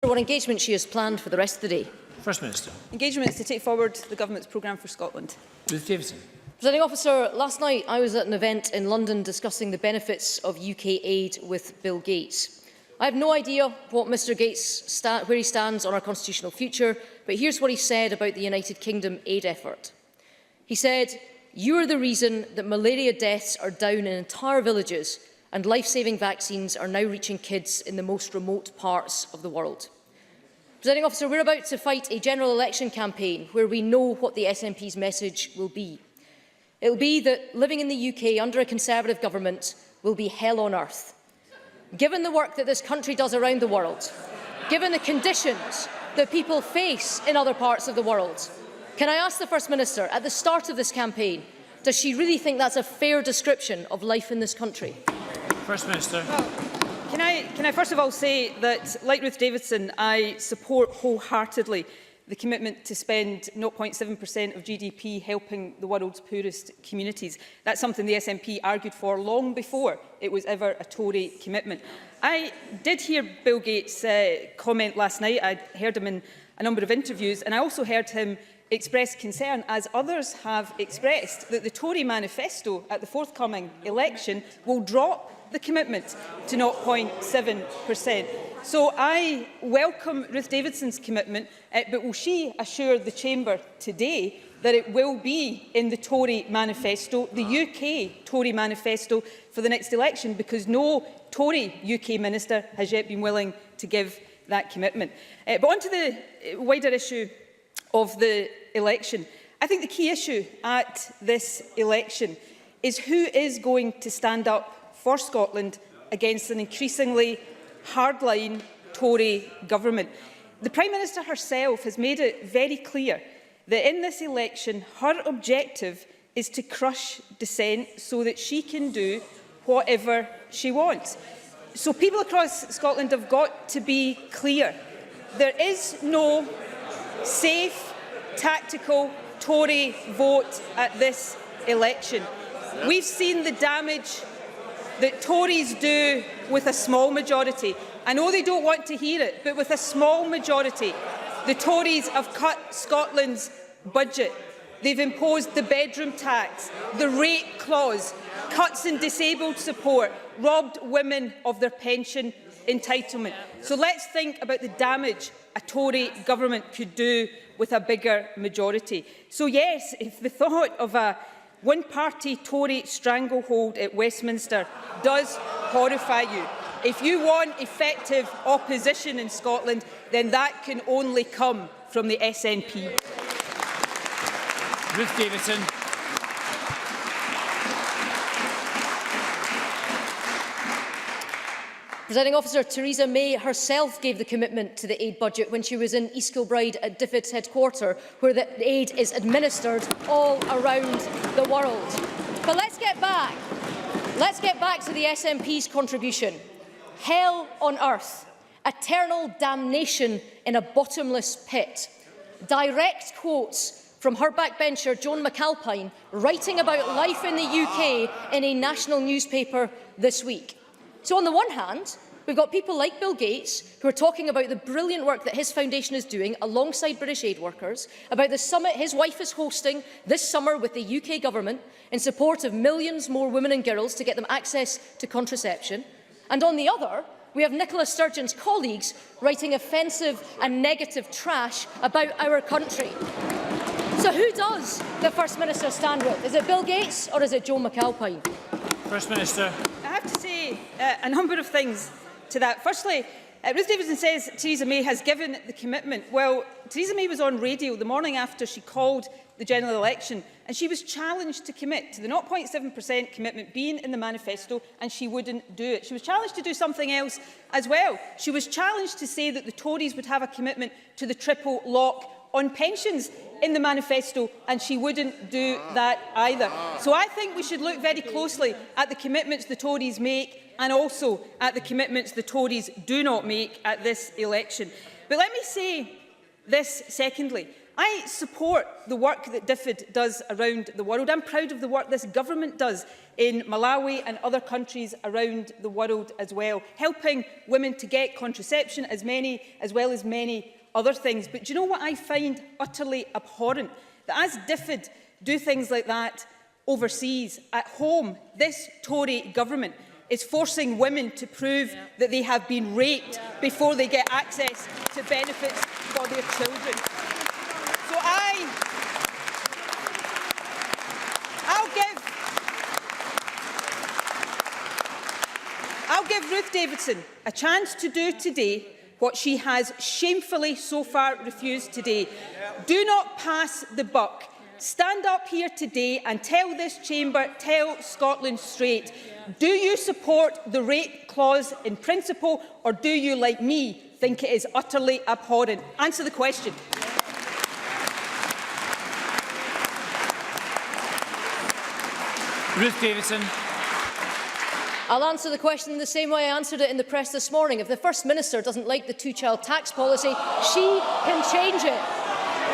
What engagement she has planned for the rest of the day? First Minister. Engagement is to take forward the Government's programme for Scotland. Ruth Davidson. Presiding Officer, last night I was at an event in London discussing the benefits of UK aid with Bill Gates. I have no idea what Mr Gates where he stands on our constitutional future, but here's what he said about the United Kingdom aid effort. He said, "You are the reason that malaria deaths are down in entire villages and life-saving vaccines are now reaching kids in the most remote parts of the world." Presiding Officer, we're about to fight a general election campaign where we know what the SNP's message will be. It will be that living in the UK under a Conservative government will be hell on earth. Given the work that this country does around the world, given the conditions that people face in other parts of the world, can I ask the First Minister, at the start of this campaign, does she really think that's a fair description of life in this country? First Minister. Can I first of all say that, like Ruth Davidson, I support wholeheartedly the commitment to spend 0.7% of GDP helping the world's poorest communities. That's something the SNP argued for long before it was ever a Tory commitment. I did hear Bill Gates' comment last night. I heard him in a number of interviews, and I also heard him express concern, as others have expressed, that the Tory manifesto at the forthcoming election will drop the commitment to 0.7%. So I welcome Ruth Davidson's commitment, but will she assure the Chamber today that it will be in the Tory manifesto, the UK Tory manifesto for the next election, because no Tory UK minister has yet been willing to give that commitment. But on to the wider issue of the election. I think the key issue at this election is who is going to stand up for Scotland against an increasingly hardline Tory government. The Prime Minister herself has made it very clear that in this election her objective is to crush dissent so that she can do whatever she wants. So people across Scotland have got to be clear. There is no safe, tactical Tory vote at this election. We've seen the damage that Tories do with a small majority. I know they don't want to hear it, but with a small majority, the Tories have cut Scotland's budget. They've imposed the bedroom tax, the rate clause, cuts in disabled support, robbed women of their pension entitlement. So let's think about the damage a Tory government could do with a bigger majority. So yes, if the thought of a one-party Tory stranglehold at Westminster does horrify you, if you want effective opposition in Scotland, then that can only come from the SNP. Ruth Davidson. Presiding Officer, Theresa May herself gave the commitment to the aid budget when she was in East Kilbride at DFID's headquarters, where the aid is administered all around the world. But let's get back to the SNP's contribution. Hell on earth, eternal damnation in a bottomless pit. Direct quotes from her backbencher Joan McAlpine writing about life in the UK in a national newspaper this week. So on the one hand, we've got people like Bill Gates who are talking about the brilliant work that his foundation is doing alongside British aid workers, about the summit his wife is hosting this summer with the UK government in support of millions more women and girls to get them access to contraception. And on the other, we have Nicola Sturgeon's colleagues writing offensive and negative trash about our country. So who does the First Minister stand with? Is it Bill Gates or is it Joan McAlpine? First Minister. I have to say a number of things to that. Firstly, Ruth Davidson says Theresa May has given the commitment. Well, Theresa May was on radio the morning after she called the general election, and she was challenged to commit to the 0.7% commitment being in the manifesto, and she wouldn't do it. She was challenged to do something else as well. She was challenged to say that the Tories would have a commitment to the triple lock on pensions in the manifesto, and she wouldn't do that either. So I think we should look very closely at the commitments the Tories make and also at the commitments the Tories do not make at this election. But let me say this secondly. I support the work that DFID does around the world. I'm proud of the work this government does in Malawi and other countries around the world as well, helping women to get contraception as well as many other things. But do you know what I find utterly abhorrent? That as DFID do things like that overseas, at home, this Tory government is forcing women to prove that they have been raped before they get access to benefits for their children. So I'll give Ruth Davidson a chance to do today what she has shamefully so far refused today. Do not pass the buck. Stand up here today and tell this chamber, tell Scotland straight. Do you support the rape clause in principle, or do you, like me, think it is utterly abhorrent? Answer the question. Ruth Davidson. I'll answer the question in the same way I answered it in the press this morning. If the First Minister doesn't like the two-child tax policy, she can change it.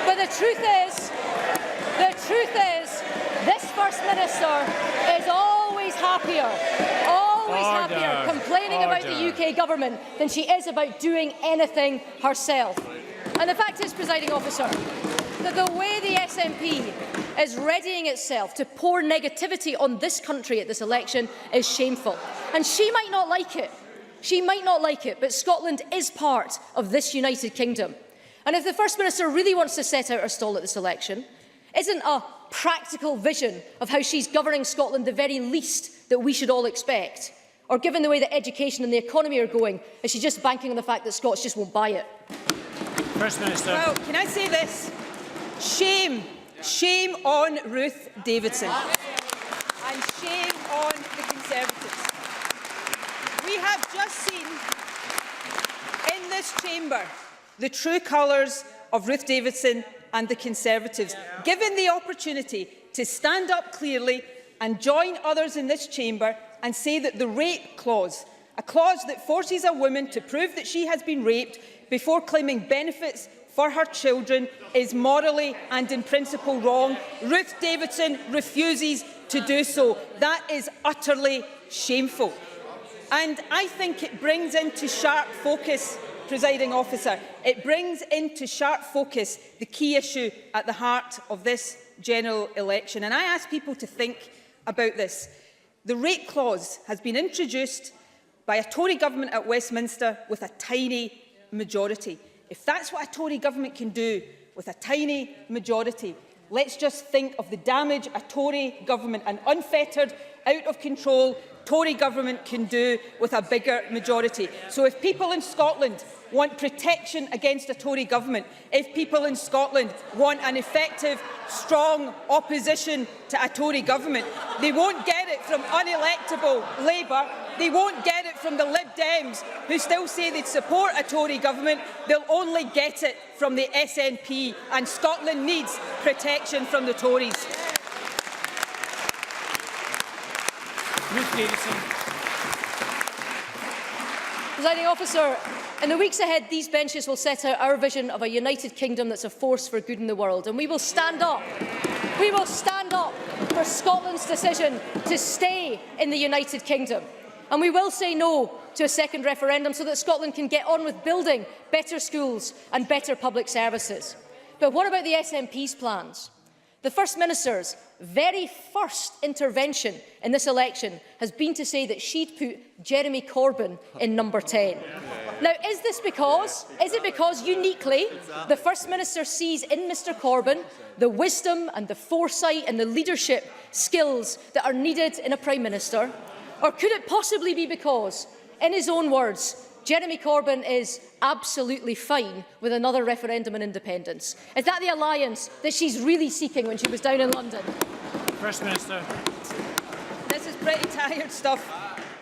But the truth is, this First Minister is always happier complaining about the UK government than she is about doing anything herself. And the fact is, Presiding Officer, that the way the SNP is readying itself to pour negativity on this country at this election is shameful. And she might not like it. She might not like it, but Scotland is part of this United Kingdom. And if the First Minister really wants to set out her stall at this election, isn't a practical vision of how she's governing Scotland the very least that we should all expect? Or given the way that education and the economy are going, is she just banking on the fact that Scots just won't buy it? First Minister. Well, can I say this? Shame on Ruth Davidson. And shame on the Conservatives. We have just seen in this chamber the true colours of Ruth Davidson and the Conservatives, given the opportunity to stand up clearly and join others in this chamber and say that the rape clause, a clause that forces a woman to prove that she has been raped before claiming benefits for her children, is morally and in principle wrong. Ruth Davidson refuses to do so. That is utterly shameful. And I think it brings into sharp focus, Presiding Officer, it brings into sharp focus the key issue at the heart of this general election. And I ask people to think about this. The rape clause has been introduced by a Tory government at Westminster with a tiny majority. If that's what a Tory government can do with a tiny majority, let's just think of the damage a Tory government, an unfettered, out-of-control Tory government can do with a bigger majority. So if people in Scotland want protection against a Tory government, if people in Scotland want an effective, strong opposition to a Tory government, they won't get it from unelectable Labour, they won't get it from the Lib Dems, who still say they'd support a Tory government, they'll only get it from the SNP, and Scotland needs protection from the Tories. Ruth Davidson. Presiding Officer, in the weeks ahead, these benches will set out our vision of a United Kingdom that's a force for good in the world, and we will stand up. We will stand up for Scotland's decision to stay in the United Kingdom. And we will say no to a second referendum so that Scotland can get on with building better schools and better public services. But what about the SNP's plans? The First Minister's very first intervention in this election has been to say that she'd put Jeremy Corbyn in number 10. Now, is it because uniquely the First Minister sees in Mr Corbyn the wisdom and the foresight and the leadership skills that are needed in a Prime Minister? Or could it possibly be because, in his own words, Jeremy Corbyn is absolutely fine with another referendum on independence? Is that the alliance that she's really seeking when she was down in London? First Minister. This is pretty tired stuff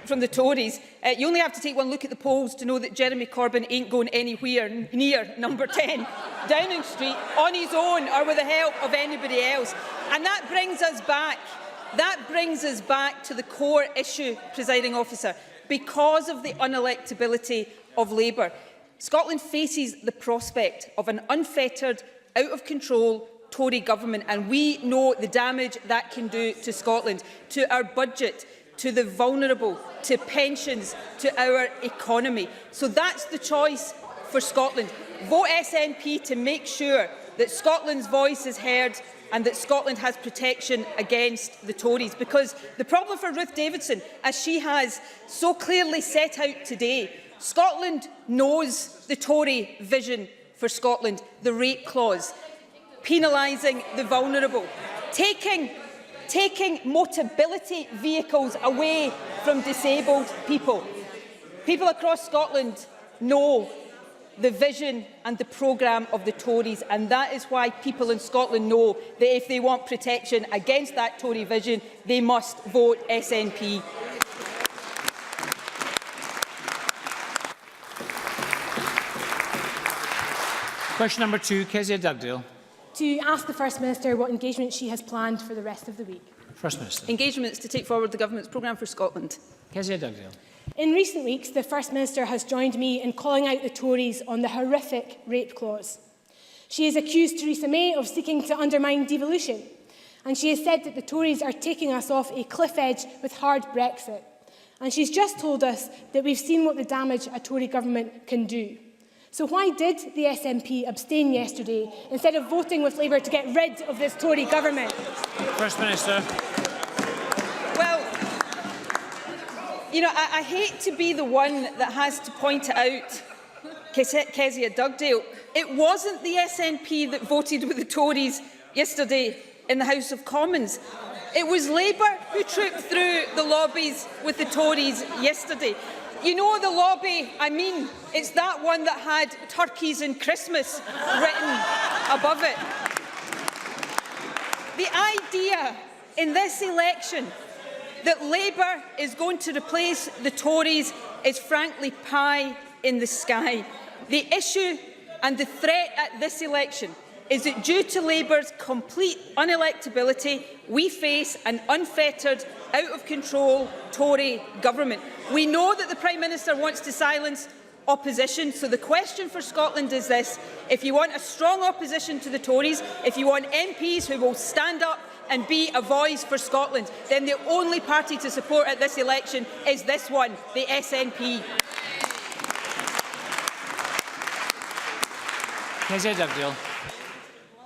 from the Tories. You only have to take one look at the polls to know that Jeremy Corbyn ain't going anywhere near number 10 Downing Street on his own or with the help of anybody else. And that brings us back to the core issue, Presiding Officer. Because of the unelectability of Labour, Scotland faces the prospect of an unfettered, out-of-control Tory government, and we know the damage that can do to Scotland, to our budget, to the vulnerable, to pensions, to our economy. So that's the choice for Scotland. Vote SNP to make sure that Scotland's voice is heard and that Scotland has protection against the Tories. Because the problem for Ruth Davidson, as she has so clearly set out today, Scotland knows the Tory vision for Scotland, the rape clause, penalising the vulnerable, taking motability vehicles away from disabled people. People across Scotland know the vision and the programme of the Tories, and that is why people in Scotland know that if they want protection against that Tory vision, they must vote SNP. Question number 2, Kezia Dugdale. To ask the First Minister what engagement she has planned for the rest of the week. First Minister. Engagements to take forward the Government's programme for Scotland. Kezia Dugdale. In recent weeks, the First Minister has joined me in calling out the Tories on the horrific rape clause. She has accused Theresa May of seeking to undermine devolution, and she has said that the Tories are taking us off a cliff edge with hard Brexit. And she's just told us that we've seen what the damage a Tory government can do. So why did the SNP abstain yesterday instead of voting with Labour to get rid of this Tory government? First Minister. Well, you know, I hate to be the one that has to point it out, Kezia Dugdale. It wasn't the SNP that voted with the Tories yesterday in the House of Commons. It was Labour who trooped through the lobbies with the Tories yesterday. You know the lobby I mean, it's that one that had turkeys and Christmas written above it. The idea in this election that Labour is going to replace the Tories is frankly pie in the sky. The issue and the threat at this election is that due to Labour's complete unelectability, we face an unfettered, out-of-control Tory government. We know that the Prime Minister wants to silence opposition, so the question for Scotland is this. If you want a strong opposition to the Tories, if you want MPs who will stand up and be a voice for Scotland, then the only party to support at this election is this one, the SNP. Kezia Dugdale.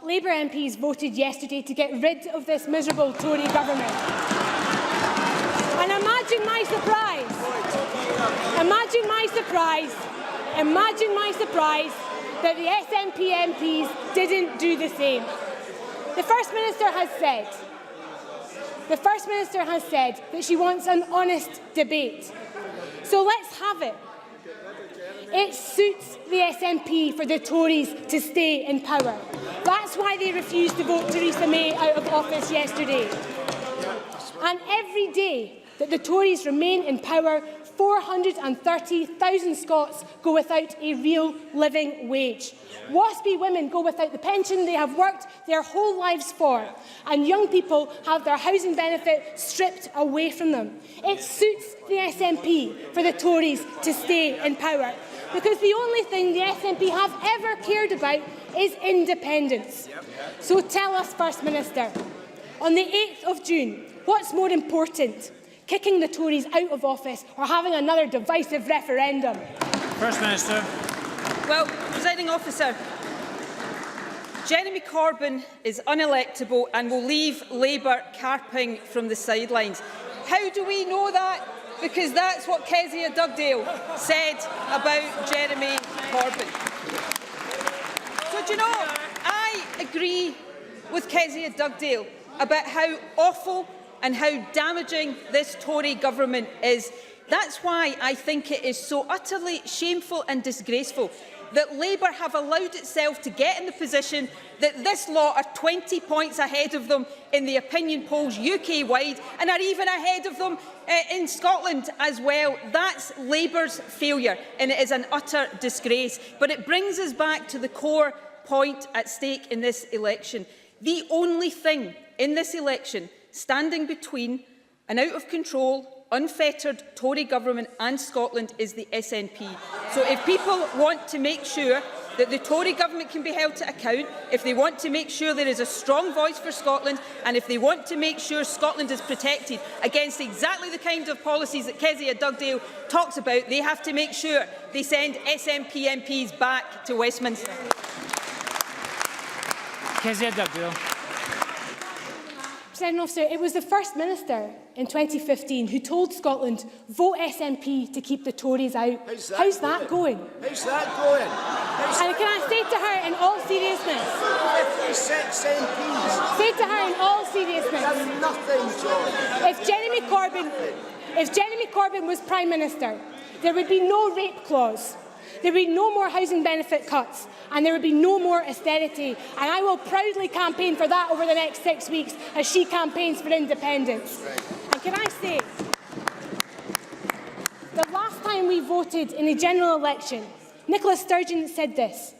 Labour MPs voted yesterday to get rid of this miserable Tory government. And imagine my surprise that the SNP MPs didn't do the same. The First Minister has said that she wants an honest debate. So let's have it. It suits the SNP for the Tories to stay in power. That's why they refused to vote Theresa May out of office yesterday. And every day that the Tories remain in power, 430,000 Scots go without a real living wage. WASPy women go without the pension they have worked their whole lives for, and young people have their housing benefit stripped away from them. It suits the SNP for the Tories to stay in power, because the only thing the SNP have ever cared about is independence. So tell us, First Minister, on the 8th of June, what's more important, kicking the Tories out of office or having another divisive referendum? First Minister. Well, Presiding Officer, Jeremy Corbyn is unelectable and will leave Labour carping from the sidelines. How do we know that? Because that's what Kezia Dugdale said about Jeremy Corbyn. So, do you know, I agree with Kezia Dugdale about how awful and how damaging this Tory government is. That's why I think it is so utterly shameful and disgraceful that Labour have allowed itself to get in the position that this lot are 20 points ahead of them in the opinion polls UK-wide and are even ahead of them in Scotland as well. That's Labour's failure, and it is an utter disgrace. But it brings us back to the core point at stake in this election. The only thing in this election standing between an out-of-control, unfettered Tory government and Scotland is the SNP. So if people want to make sure that the Tory government can be held to account, if they want to make sure there is a strong voice for Scotland, and if they want to make sure Scotland is protected against exactly the kind of policies that Kezia Dugdale talks about, they have to make sure they send SNP MPs back to Westminster. Kezia Dugdale. Presiding Officer, it was the First Minister in 2015 who told Scotland, vote SNP to keep the Tories out. How's that going? How's that going? And can I say to her in all seriousness, 56 MPs. say to her in all seriousness, Done nothing, John. if Jeremy Corbyn was Prime Minister, there would be no rape clause, there would be no more housing benefit cuts, and there would be no more austerity. And I will proudly campaign for that over the next 6 weeks as she campaigns for independence. And can I say, the last time we voted in a general election, Nicola Sturgeon said this: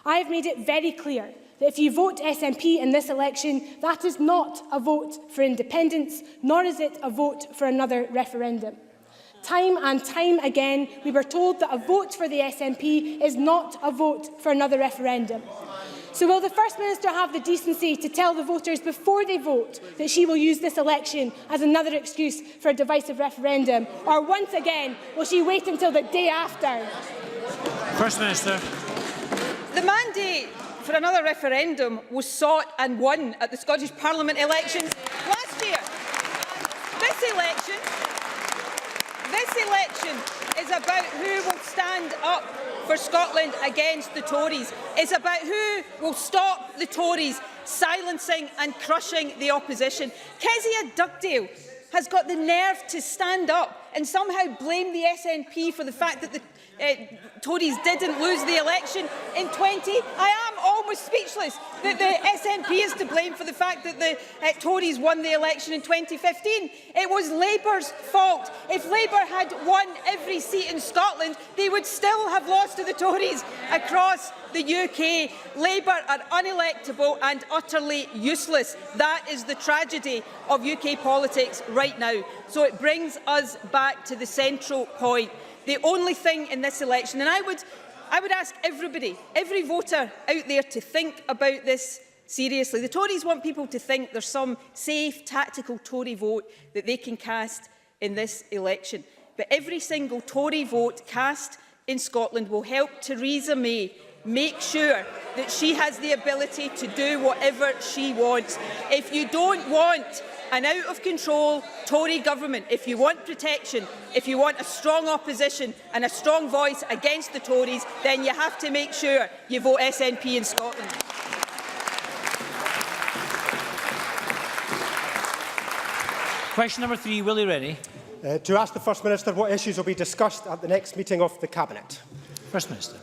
I have made it very clear that if you vote SNP in this election, that is not a vote for independence, nor is it a vote for another referendum. Time and time again, we were told that a vote for the SNP is not a vote for another referendum. So will the First Minister have the decency to tell the voters before they vote that she will use this election as another excuse for a divisive referendum? Or once again, will she wait until the day after? First Minister. The mandate for another referendum was sought and won at the Scottish Parliament elections last year. This election is about who will stand up for Scotland against the Tories. It's about who will stop the Tories silencing and crushing the opposition. Kezia Dugdale has got the nerve to stand up and somehow blame the SNP for the fact that the Tories didn't lose the election in 20. I am almost speechless that the SNP is to blame for the fact that the Tories won the election in 2015. It was Labour's fault. If Labour had won every seat in Scotland, they would still have lost to the Tories across the UK. Labour are unelectable and utterly useless. That is the tragedy of UK politics right now. So it brings us back to the central point. The only thing in this election, and I would ask everybody, every voter out there to think about this seriously. The Tories want people to think there's some safe, tactical Tory vote that they can cast in this election. But every single Tory vote cast in Scotland will help Theresa May make sure that she has the ability to do whatever she wants. If you don't want an out-of-control Tory government, if you want protection, if you want a strong opposition and a strong voice against the Tories, then you have to make sure you vote SNP in Scotland. Question number 3, Willie Rennie. To ask the First Minister what issues will be discussed at the next meeting of the Cabinet. First Minister.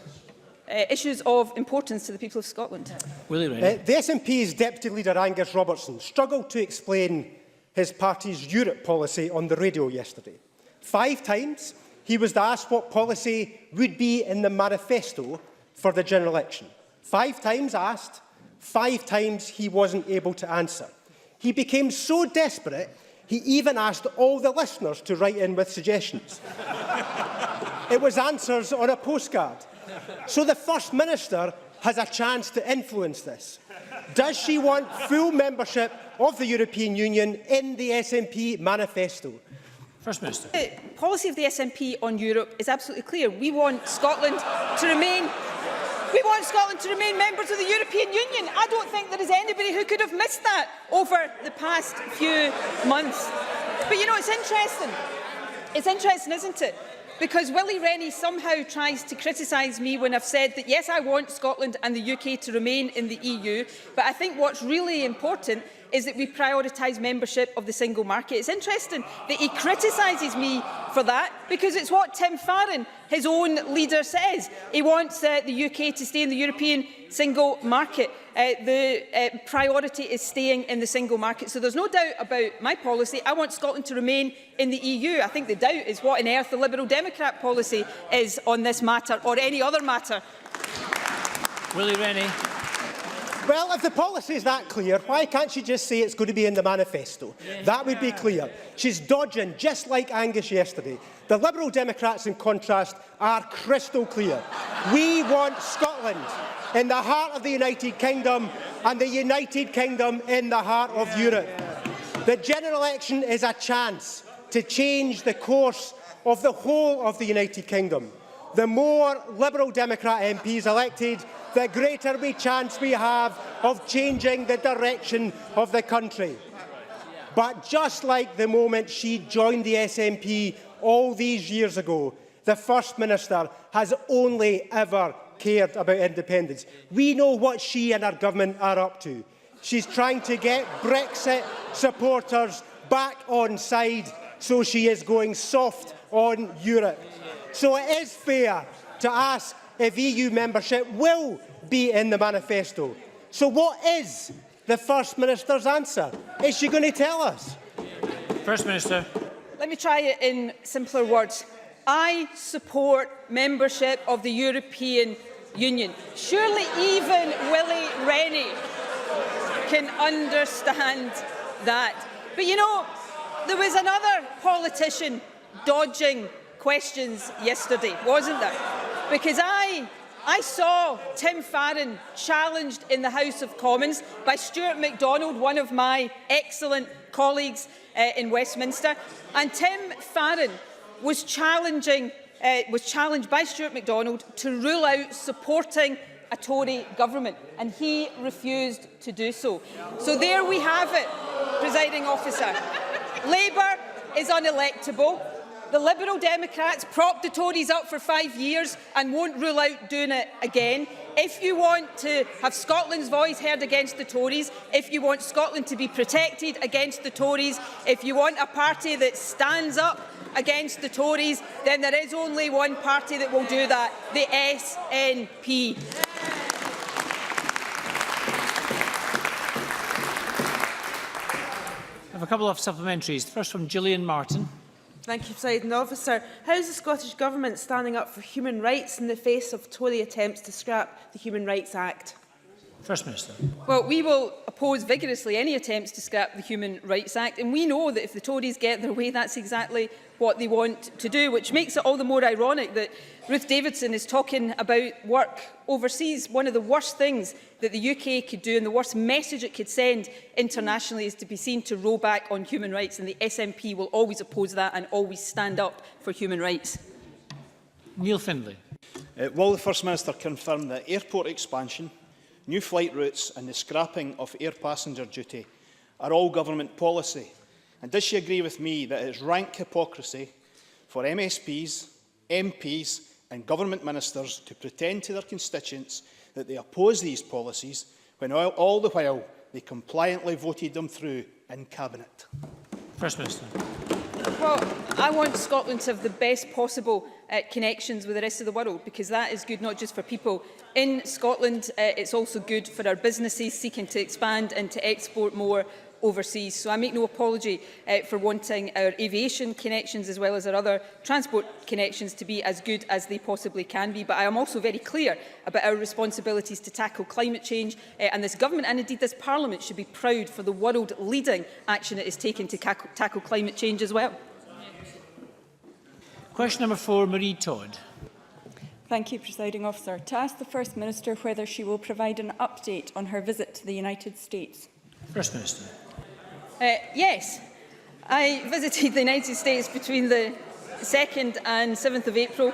Issues of importance to the people of Scotland. Willie Rennie. The SNP's Deputy Leader Angus Robertson struggled to explain his party's Europe policy on the radio yesterday. 5 times he was asked what policy would be in the manifesto for the general election. 5 times asked, 5 times he wasn't able to answer. He became so desperate, he even asked all the listeners to write in with suggestions. It was answers on a postcard. So the First Minister has a chance to influence this. Does she want full membership of the European Union in the SNP manifesto? First Minister. The policy of the SNP on Europe is absolutely clear. We want Scotland to remain members of the European Union. I don't think there is anybody who could have missed that over the past few months. But you know, it's interesting. It's interesting, isn't it? Because Willie Rennie somehow tries to criticise me when I've said that, yes, I want Scotland and the UK to remain in the EU, but I think what's really important is that we prioritise membership of the single market. It's interesting that he criticises me for that, because it's what Tim Farron, his own leader, says. He wants the UK to stay in the European single market. The priority is staying in the single market. So there's no doubt about my policy. I want Scotland to remain in the EU. I think the doubt is what on earth the Liberal Democrat policy is on this matter or any other matter. Willie Rennie. Well, if the policy is that clear, why can't she just say it's going to be in the manifesto? That would be clear. She's dodging, just like Angus yesterday. The Liberal Democrats, in contrast, are crystal clear. We want Scotland in the heart of the United Kingdom and the United Kingdom in the heart of Europe. The general election is a chance to change the course of the whole of the United Kingdom. The more Liberal Democrat MPs elected, the greater chance we have of changing the direction of the country. But just like the moment she joined the SNP all these years ago, the First Minister has only ever cared about independence. We know what she and her government are up to. She's trying to get Brexit supporters back on side, so she is going soft on Europe. So it is fair to ask if EU membership will be in the manifesto. So what is the First Minister's answer? Is she going to tell us? First Minister. Let me try it in simpler words. I support membership of the European Union. Surely even Willie Rennie can understand that. But you know, there was another politician dodging questions yesterday, wasn't there? Because I saw Tim Farron challenged in the House of Commons by Stuart MacDonald, one of my excellent colleagues in Westminster, and Tim Farron was challenged by Stuart MacDonald to rule out supporting a Tory government, and he refused to do so. So there we have it, presiding officer. Labour is unelectable. The Liberal Democrats propped the Tories up for 5 years and won't rule out doing it again. If you want to have Scotland's voice heard against the Tories, if you want Scotland to be protected against the Tories, if you want a party that stands up against the Tories, then there is only one party that will do that, the SNP. I have a couple of supplementaries. The first from Gillian Martin. Thank you, Presiding Officer. How is the Scottish Government standing up for human rights in the face of Tory attempts to scrap the Human Rights Act? First Minister. Well, we will oppose vigorously any attempts to scrap the Human Rights Act, and we know that if the Tories get their way, that's exactly what they want to do, which makes it all the more ironic that Ruth Davidson is talking about work overseas. One of the worst things that the UK could do and the worst message it could send internationally is to be seen to roll back on human rights, and the SNP will always oppose that and always stand up for human rights. Neil Findlay. Will the First Minister confirm that airport expansion, new flight routes and the scrapping of air passenger duty are all government policy? And does she agree with me that it is rank hypocrisy for MSPs, MPs and government ministers to pretend to their constituents that they oppose these policies when all the while they compliantly voted them through in Cabinet? First Minister. Well, I want Scotland to have the best possible connections with the rest of the world, because that is good not just for people in Scotland, it's also good for our businesses seeking to expand and to export more overseas. So I make no apology for wanting our aviation connections as well as our other transport connections to be as good as they possibly can be. But I am also very clear about our responsibilities to tackle climate change, and this government and indeed this Parliament should be proud for the world-leading action it is taking to tackle climate change as well. Question number 4, Marie Todd. Thank you, Presiding Officer. To ask the First Minister whether she will provide an update on her visit to the United States. First Minister. Yes, I visited the United States between the 2nd and 7th of April,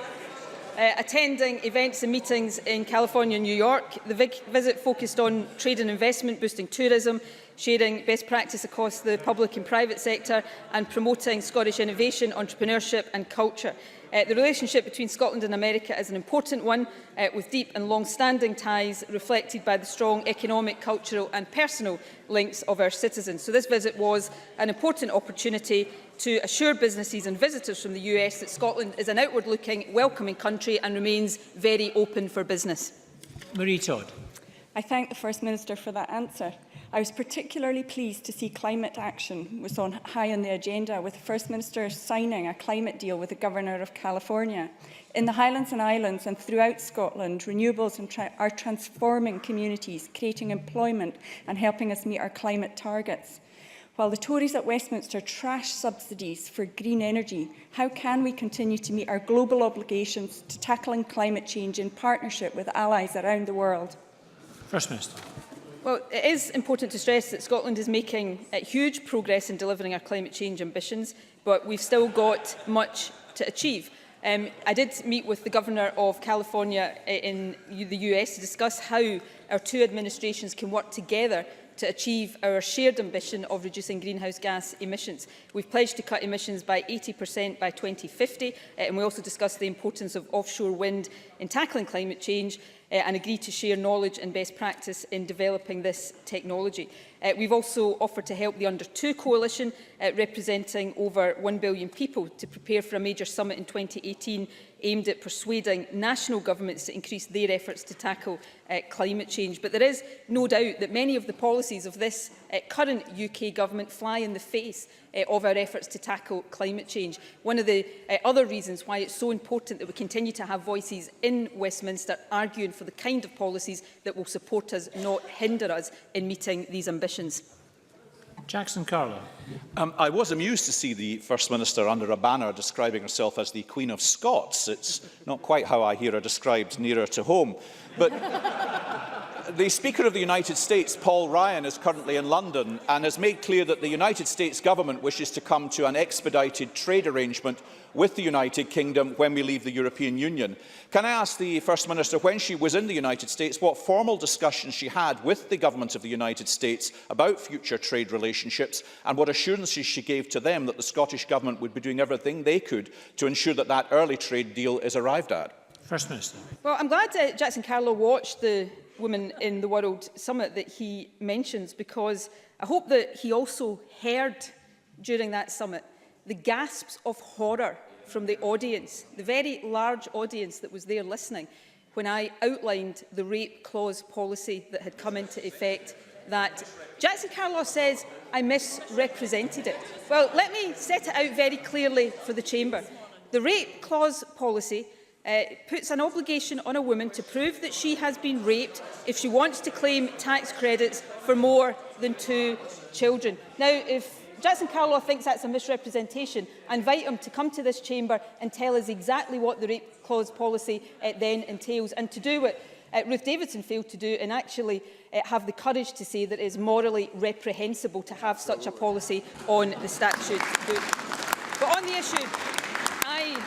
attending events and meetings in California and New York. The visit focused on trade and investment, boosting tourism, sharing best practice across the public and private sector and promoting Scottish innovation, entrepreneurship and culture. The relationship between Scotland and America is an important one, with deep and long-standing ties reflected by the strong economic, cultural and personal links of our citizens. So this visit was an important opportunity to assure businesses and visitors from the US that Scotland is an outward-looking, welcoming country and remains very open for business. Marie Todd. I thank the First Minister for that answer. I was particularly pleased to see climate action was high on the agenda, with the First Minister signing a climate deal with the Governor of California. In the Highlands and Islands and throughout Scotland, renewables are transforming communities, creating employment and helping us meet our climate targets. While the Tories at Westminster trash subsidies for green energy, how can we continue to meet our global obligations to tackling climate change in partnership with allies around the world? First Minister. Well, it is important to stress that Scotland is making huge progress in delivering our climate change ambitions, but we've still got much to achieve. I did meet with the Governor of California in the US to discuss how our two administrations can work together to achieve our shared ambition of reducing greenhouse gas emissions. We've pledged to cut emissions by 80% by 2050, and we also discussed the importance of offshore wind in tackling climate change and agreed to share knowledge and best practice in developing this technology. We've also offered to help the Under 2 Coalition, representing over 1 billion people, to prepare for a major summit in 2018 aimed at persuading national governments to increase their efforts to tackle climate change. But there is no doubt that many of the policies of this current UK government fly in the face of our efforts to tackle climate change. One of the other reasons why it's so important that we continue to have voices in Westminster arguing for the kind of policies that will support us, not hinder us, in meeting these ambitions. Jackson Carlo. I was amused to see the First Minister under a banner describing herself as the Queen of Scots. It's not quite how I hear her described nearer to home. But the Speaker of the United States, Paul Ryan, is currently in London and has made clear that the United States government wishes to come to an expedited trade arrangement with the United Kingdom when we leave the European Union. Can I ask the First Minister, when she was in the United States, what formal discussions she had with the government of the United States about future trade relationships, and what assurances she gave to them that the Scottish Government would be doing everything they could to ensure that that early trade deal is arrived at? First Minister. Well, I'm glad Jackson Carlo watched the Women in the World Summit that he mentions, because I hope that he also heard during that summit the gasps of horror from the audience, the very large audience that was there listening, when I outlined the rape clause policy that had come into effect, that Jackson Carlo says I misrepresented it. Well, let me set it out very clearly for the Chamber. The rape clause policy puts an obligation on a woman to prove that she has been raped if she wants to claim tax credits for more than 2 children. Now, if Jackson Carlo thinks that's a misrepresentation, I invite him to come to this chamber and tell us exactly what the rape clause policy then entails, and to do what Ruth Davidson failed to do, and actually have the courage to say that it is morally reprehensible to have such a policy on the statute book. But on the issue, I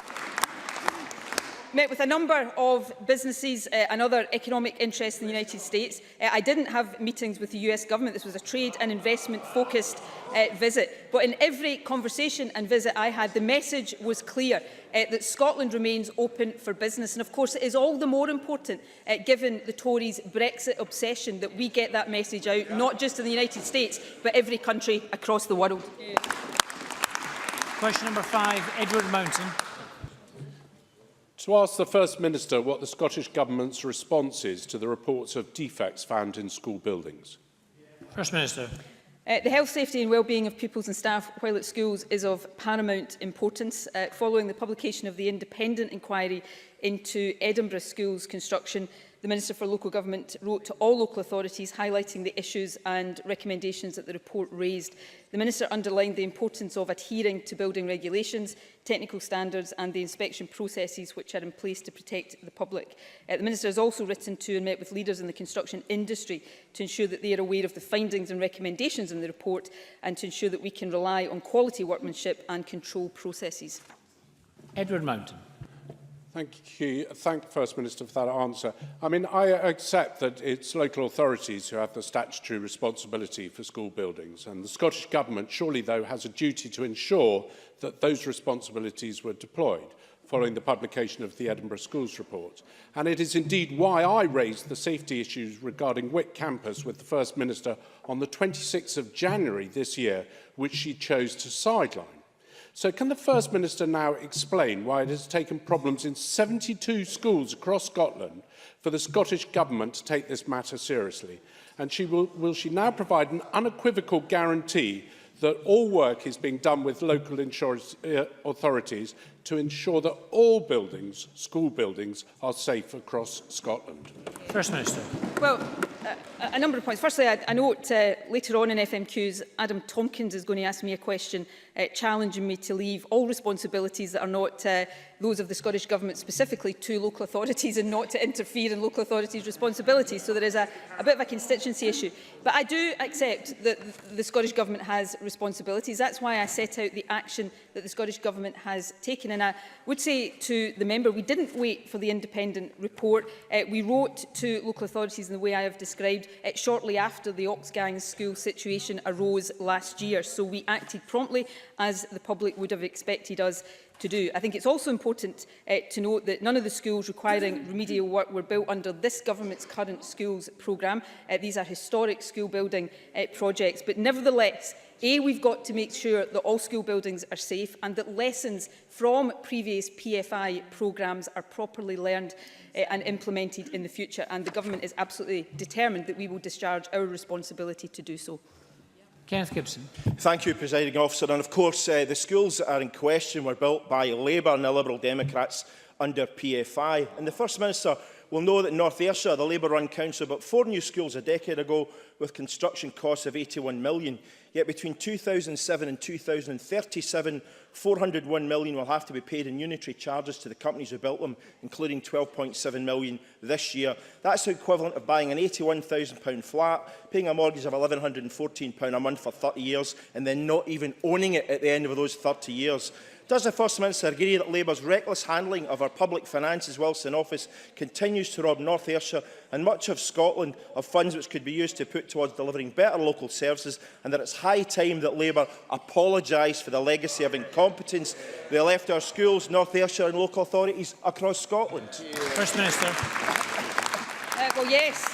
met with a number of businesses and other economic interests in the United States. I didn't have meetings with the US government. This was a trade and investment focused visit. But in every conversation and visit I had, the message was clear that Scotland remains open for business. And of course, it is all the more important, given the Tories' Brexit obsession, that we get that message out, not just in the United States, but every country across the world. Question number 5, Edward Mountain. To ask the First Minister what the Scottish Government's response is to the reports of defects found in school buildings. First Minister. The health, safety and well-being of pupils and staff while at schools is of paramount importance. Following the publication of the independent inquiry into Edinburgh schools construction, the Minister for Local Government wrote to all local authorities highlighting the issues and recommendations that the report raised. The Minister underlined the importance of adhering to building regulations, technical standards and the inspection processes which are in place to protect the public. The Minister has also written to and met with leaders in the construction industry to ensure that they are aware of the findings and recommendations in the report, and to ensure that we can rely on quality workmanship and control processes. Edward Mountain. Thank you. Thank the First Minister for that answer. I mean, I accept that it's local authorities who have the statutory responsibility for school buildings, and the Scottish Government surely, though, has a duty to ensure that those responsibilities were deployed following the publication of the Edinburgh Schools report. And it is indeed why I raised the safety issues regarding Wick campus with the First Minister on the 26th of January this year, which she chose to sideline. So can the First Minister now explain why it has taken problems in 72 schools across Scotland for the Scottish Government to take this matter seriously? And will she now provide an unequivocal guarantee that all work is being done with local insurance authorities to ensure that all buildings, school buildings, are safe across Scotland? First Minister. Well, a number of points. Firstly, I note later on in FMQs, Adam Tompkins is going to ask me a question challenging me to leave all responsibilities that are not those of the Scottish Government specifically to local authorities and not to interfere in local authorities' responsibilities. So there is a bit of a constituency issue. But I do accept that the Scottish Government has responsibilities. That's why I set out the action that the Scottish Government has taken. And I would say to the member, we didn't wait for the independent report. We wrote to local authorities in the way I have described shortly after the Oxgang school situation arose last year. So we acted promptly, as the public would have expected us to do. I think it's also important to note that none of the schools requiring remedial work were built under this government's current schools programme. These are historic school building projects, but nevertheless, we've got to make sure that all school buildings are safe and that lessons from previous PFI programmes are properly learned and implemented in the future. And the Government is absolutely determined that we will discharge our responsibility to do so. Kenneth Gibson. Thank you, Presiding Officer. And of course, the schools that are in question were built by Labour and the Liberal Democrats under PFI. And the First Minister will know that in North Ayrshire, the Labour-run council built 4 new schools a decade ago with construction costs of £81 million. Yet between 2007 and 2037, £401 million will have to be paid in unitary charges to the companies who built them, including £12.7 million this year. That's the equivalent of buying an £81,000 flat, paying a mortgage of £1,114 a month for 30 years, and then not even owning it at the end of those 30 years. Does the First Minister agree that Labour's reckless handling of our public finances whilst in office continues to rob North Ayrshire and much of Scotland of funds which could be used to put towards delivering better local services, and that it's high time that Labour apologise for the legacy of incompetence they left our schools, North Ayrshire and local authorities across Scotland? First Minister. Well, yes,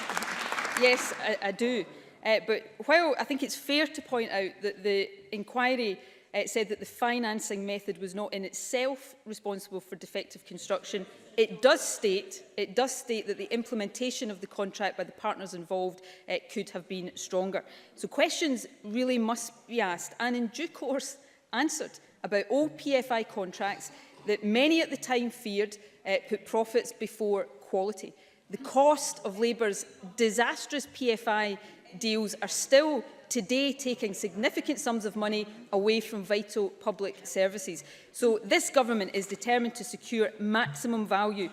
I do. But while I think it's fair to point out that the inquiry said that the financing method was not in itself responsible for defective construction, it does state that the implementation of the contract by the partners involved could have been stronger. So questions really must be asked and in due course answered about old PFI contracts that many at the time feared put profits before quality. The cost of Labour's disastrous PFI deals are still today taking significant sums of money away from vital public services. So this government is determined to secure maximum value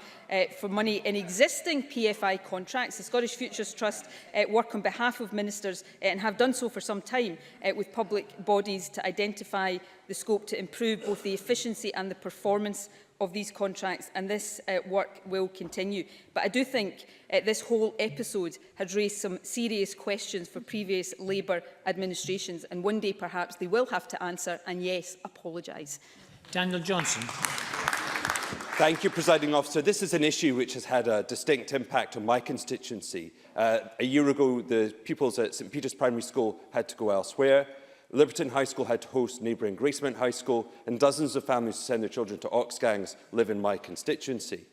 for money in existing PFI contracts. The Scottish Futures Trust work on behalf of ministers and have done so for some time with public bodies to identify the scope to improve both the efficiency and the performance of these contracts, and this work will continue. But I do think this whole episode had raised some serious questions for previous Labour administrations, and one day perhaps they will have to answer and, yes, apologise. Daniel Johnson. Thank you, Presiding Officer. This is an issue which has had a distinct impact on my constituency. A year ago, the pupils at St Peter's Primary School had to go elsewhere. Liberton High School had to host neighbouring Gracemont High School, and dozens of families who send their children to Oxgangs live in my constituency.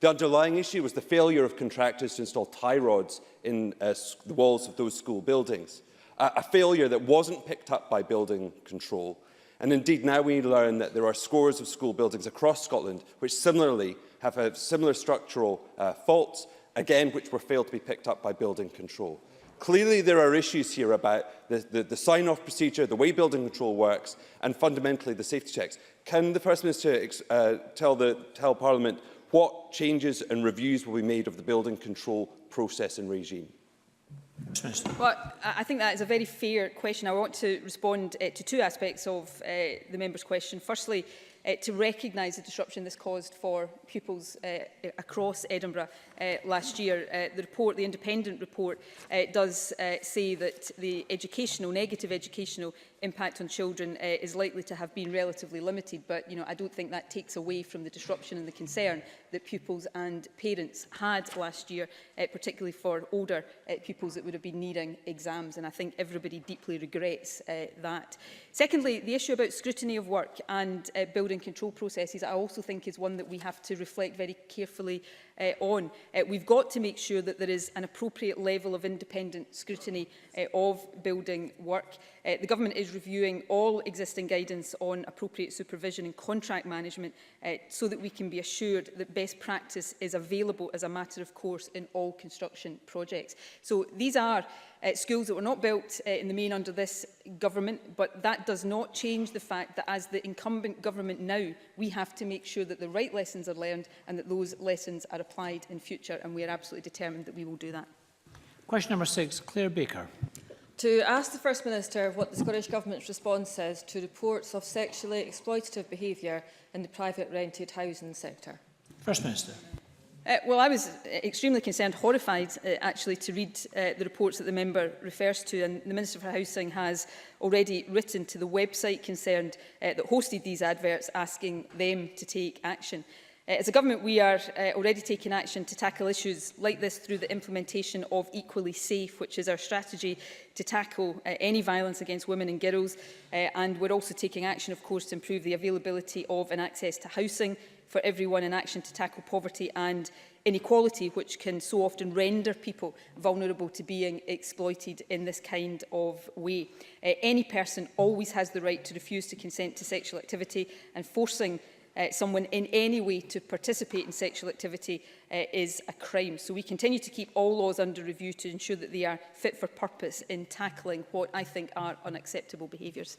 The underlying issue was the failure of contractors to install tie rods in the walls of those school buildings, a failure that wasn't picked up by building control. And indeed, now we learn that there are scores of school buildings across Scotland which similarly have similar structural faults, again, which were failed to be picked up by building control. Clearly, there are issues here about the sign-off procedure, the way building control works, and fundamentally the safety checks. Can the First Minister tell Parliament what changes and reviews will be made of the building control process and regime? Well, I think that is a very fair question. I want to respond to two aspects of the member's question. Firstly, to recognise the disruption this caused for pupils across Edinburgh last year. The independent report, does say that the negative educational impact on children is likely to have been relatively limited, but I don't think that takes away from the disruption and the concern that pupils and parents had last year, particularly for older pupils that would have been needing exams, and I think everybody deeply regrets that. Secondly, the issue about scrutiny of work and building control processes, I also think is one that we have to reflect very carefully on. We've got to make sure that there is an appropriate level of independent scrutiny of building work. The Government is reviewing all existing guidance on appropriate supervision and contract management so that we can be assured that best practice is available as a matter of course in all construction projects. So these are schools that were not built in the main under this government, but that does not change the fact that as the incumbent government now, we have to make sure that the right lessons are learned and that those lessons are applied in future, and we are absolutely determined that we will do that. Question number 6, Claire Baker. To ask the First Minister what the Scottish Government's response is to reports of sexually exploitative behaviour in the private rented housing sector. First Minister. Well, I was extremely concerned, horrified actually, to read the reports that the member refers to, and the Minister for Housing has already written to the website concerned that hosted these adverts, asking them to take action. As a government, we are already taking action to tackle issues like this through the implementation of Equally Safe, which is our strategy to tackle any violence against women and girls. And we're also taking action, of course, to improve the availability of and access to housing for everyone, in action to tackle poverty and inequality, which can so often render people vulnerable to being exploited in this kind of way. Any person always has the right to refuse to consent to sexual activity, and forcing someone in any way to participate in sexual activity is a crime. So we continue to keep all laws under review to ensure that they are fit for purpose in tackling what I think are unacceptable behaviours.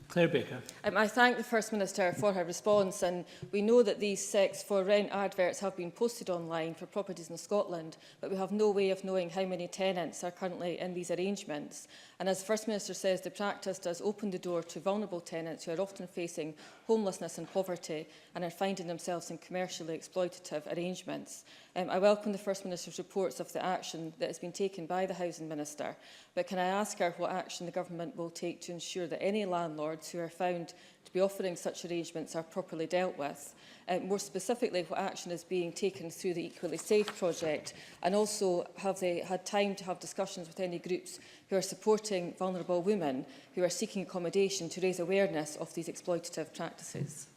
Claire Baker. I thank the First Minister for her response, and we know that these sex for rent adverts have been posted online for properties in Scotland, but we have no way of knowing how many tenants are currently in these arrangements. And as the First Minister says, the practice does open the door to vulnerable tenants who are often facing homelessness and poverty and are finding themselves in commercially exploitative arrangements. I welcome the First Minister's reports of the action that has been taken by the Housing Minister, but can I ask her what action the Government will take to ensure that any landlords who are found to be offering such arrangements are properly dealt with? More specifically, what action is being taken through the Equally Safe project, and also have they had time to have discussions with any groups who are supporting vulnerable women who are seeking accommodation to raise awareness of these exploitative practices?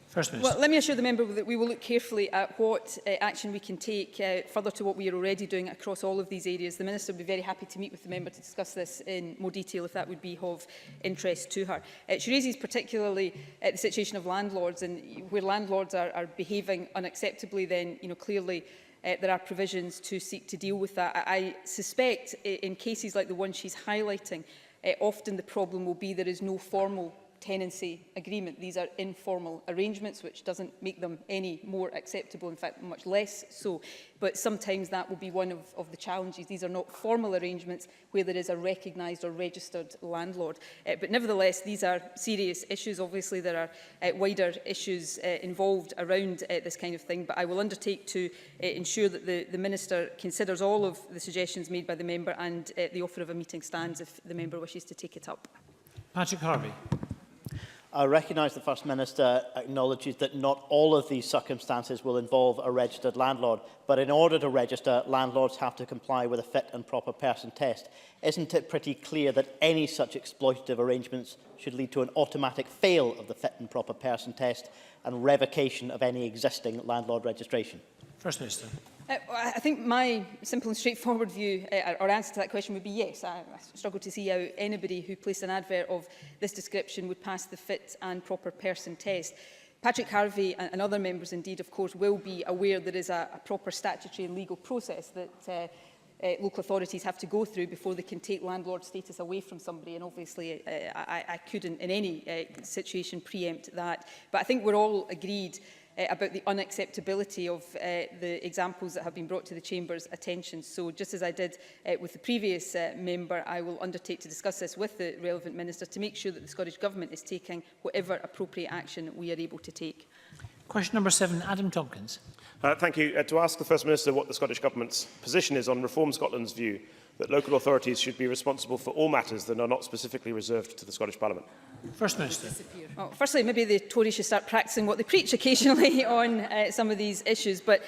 First Minister. Well, let me assure the member that we will look carefully at what action we can take further to what we are already doing across all of these areas. The Minister would be very happy to meet with the member to discuss this in more detail if that would be of interest to her. She raises particularly the situation of landlords, and where landlords are behaving unacceptably, then clearly there are provisions to seek to deal with that. I suspect in cases like the one she's highlighting, often the problem will be there is no formal tenancy agreement. These are informal arrangements, which doesn't make them any more acceptable, in fact, much less so. But sometimes that will be one of the challenges. These are not formal arrangements where there is a recognised or registered landlord. But nevertheless, these are serious issues. Obviously, there are wider issues involved around this kind of thing. But I will undertake to ensure that the Minister considers all of the suggestions made by the member, and the offer of a meeting stands if the member wishes to take it up. Patrick Harvey. I recognise the First Minister acknowledges that not all of these circumstances will involve a registered landlord, but in order to register, landlords have to comply with a fit and proper person test. Isn't it pretty clear that any such exploitative arrangements should lead to an automatic fail of the fit and proper person test and revocation of any existing landlord registration? First Minister. I think my simple and straightforward view or answer to that question would be yes. I struggle to see how anybody who placed an advert of this description would pass the fit and proper person test. Patrick Harvey and other members, indeed, of course, will be aware there is a proper statutory and legal process that local authorities have to go through before they can take landlord status away from somebody, and obviously I couldn't in any situation preempt that. But I think we're all agreed about the unacceptability of the examples that have been brought to the Chamber's attention. So just as I did with the previous member, I will undertake to discuss this with the relevant Minister to make sure that the Scottish Government is taking whatever appropriate action we are able to take. Question number 7, Adam Tompkins. Thank you. To ask the First Minister what the Scottish Government's position is on Reform Scotland's view that local authorities should be responsible for all matters that are not specifically reserved to the Scottish Parliament. First Minister. Well, firstly, maybe the Tories should start practising what they preach occasionally on some of these issues. But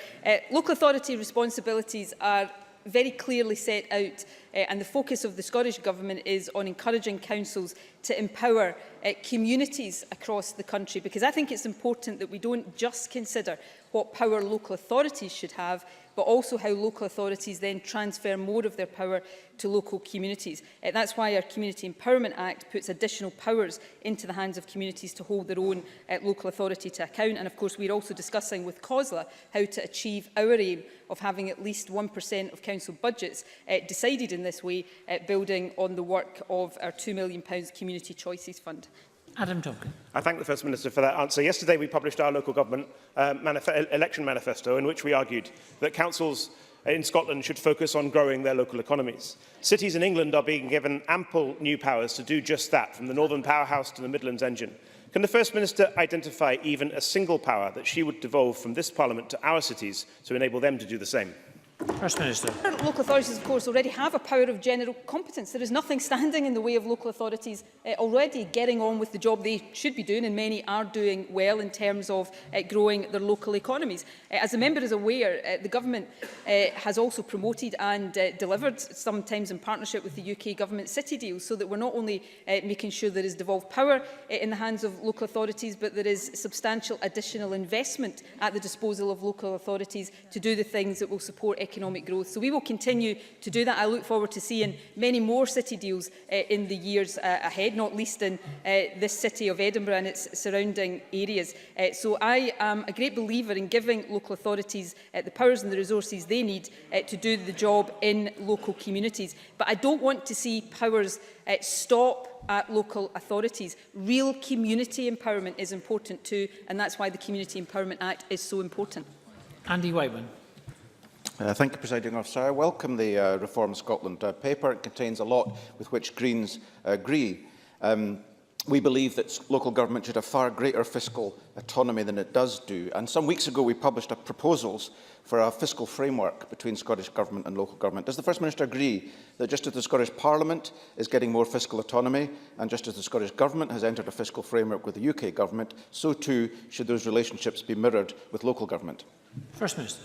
local authority responsibilities are very clearly set out, and the focus of the Scottish Government is on encouraging councils to empower communities across the country, because I think it's important that we don't just consider what power local authorities should have, but also how local authorities then transfer more of their power to local communities. That's why our Community Empowerment Act puts additional powers into the hands of communities to hold their own local authority to account. And of course, we're also discussing with COSLA how to achieve our aim of having at least 1% of council budgets decided in this way, building on the work of our £2 million Community Choices Fund. Adam Tompkins. I thank the First Minister for that answer. Yesterday we published our local government election manifesto, in which we argued that councils in Scotland should focus on growing their local economies. Cities in England are being given ample new powers to do just that, from the Northern Powerhouse to the Midlands Engine. Can the First Minister identify even a single power that she would devolve from this Parliament to our cities to enable them to do the same? First Minister. Local authorities, of course, already have a power of general competence. There is nothing standing in the way of local authorities already getting on with the job they should be doing, and many are doing well in terms of growing their local economies. As the member is aware, the Government has also promoted and delivered, sometimes in partnership with the UK Government, city deals, so that we're not only making sure there is devolved power in the hands of local authorities, but there is substantial additional investment at the disposal of local authorities to do the things that will support economic growth. So we will continue to do that. I look forward to seeing many more city deals in the years ahead, not least in this city of Edinburgh and its surrounding areas. So I am a great believer in giving local authorities the powers and the resources they need to do the job in local communities. But I don't want to see powers stop at local authorities. Real community empowerment is important too, and that's why the Community Empowerment Act is so important. Andy Whiteman. Thank you, Presiding Officer. I welcome the Reform Scotland paper. It contains a lot with which Greens agree. We believe that local government should have far greater fiscal autonomy than it does do. And some weeks ago, we published proposals for a fiscal framework between Scottish Government and local government. Does the First Minister agree that just as the Scottish Parliament is getting more fiscal autonomy, and just as the Scottish Government has entered a fiscal framework with the UK Government, so too should those relationships be mirrored with local government? First Minister.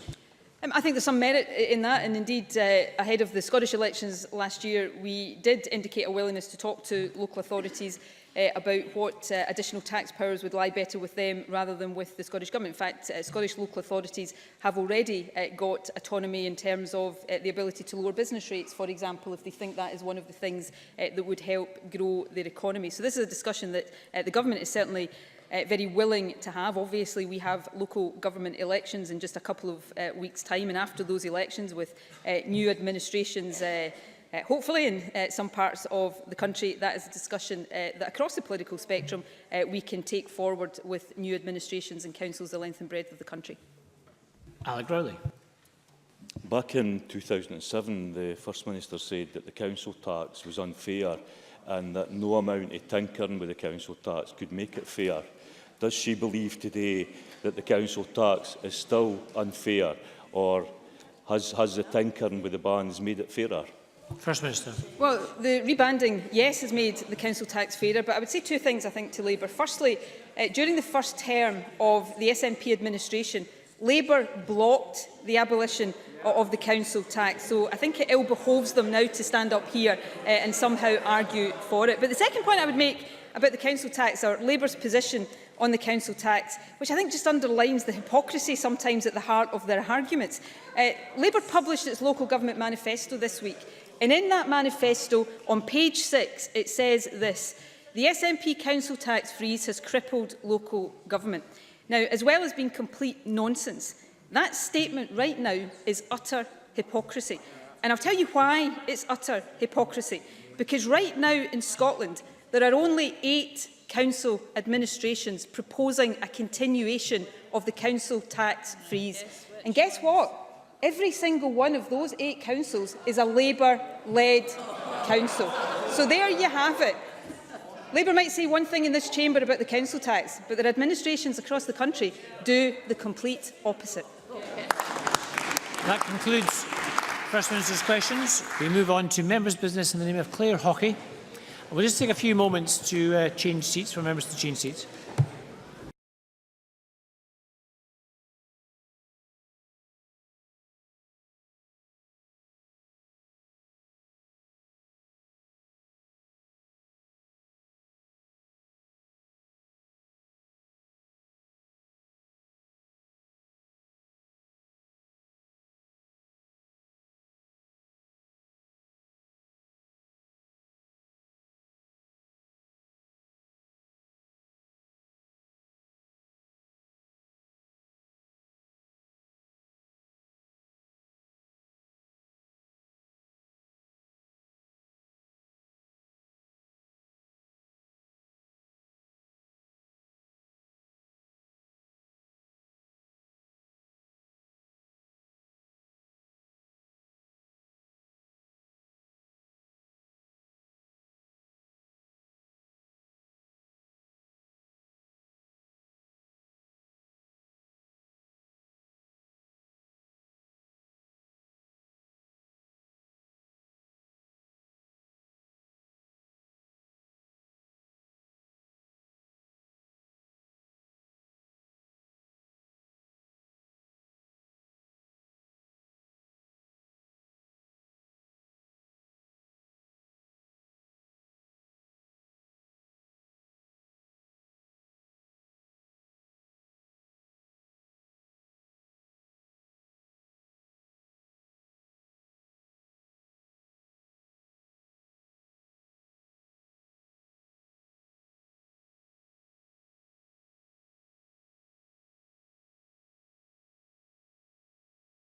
I think there's some merit in that, and indeed ahead of the Scottish elections last year we did indicate a willingness to talk to local authorities about what additional tax powers would lie better with them rather than with the Scottish Government. In fact, Scottish local authorities have already got autonomy in terms of the ability to lower business rates, for example, if they think that is one of the things that would help grow their economy. So this is a discussion that the Government is certainly very willing to have. Obviously, we have local government elections in just a couple of weeks' time, and after those elections, with new administrations, hopefully in some parts of the country, that is a discussion that across the political spectrum we can take forward with new administrations and councils the length and breadth of the country. Alec Rowley. Back in 2007, the First Minister said that the council tax was unfair and that no amount of tinkering with the council tax could make it fair. Does she believe today that the council tax is still unfair, or has the tinkering with the bands made it fairer? First Minister. Well, the rebanding, yes, has made the council tax fairer, but I would say two things, I think, to Labour. Firstly, during the first term of the SNP administration, Labour blocked the abolition of the council tax, so I think it ill behoves them now to stand up here and somehow argue for it. But the second point I would make about the council tax, or Labour's position on the council tax, which I think just underlines the hypocrisy sometimes at the heart of their arguments. Labour published its local government manifesto this week, and in that manifesto, on page 6, it says this: the SNP council tax freeze has crippled local government. Now, as well as being complete nonsense, that statement right now is utter hypocrisy. And I'll tell you why it's utter hypocrisy. Because right now in Scotland, there are only 8 council administrations proposing a continuation of the council tax freeze. And guess what? Every single one of those 8 councils is a Labour-led council. So there you have it. Labour might say one thing in this chamber about the council tax, but their administrations across the country do the complete opposite. That concludes First Minister's questions. We move on to members' business in the name of Claire Hockey. We'll just take a few moments to change seats for members to change seats.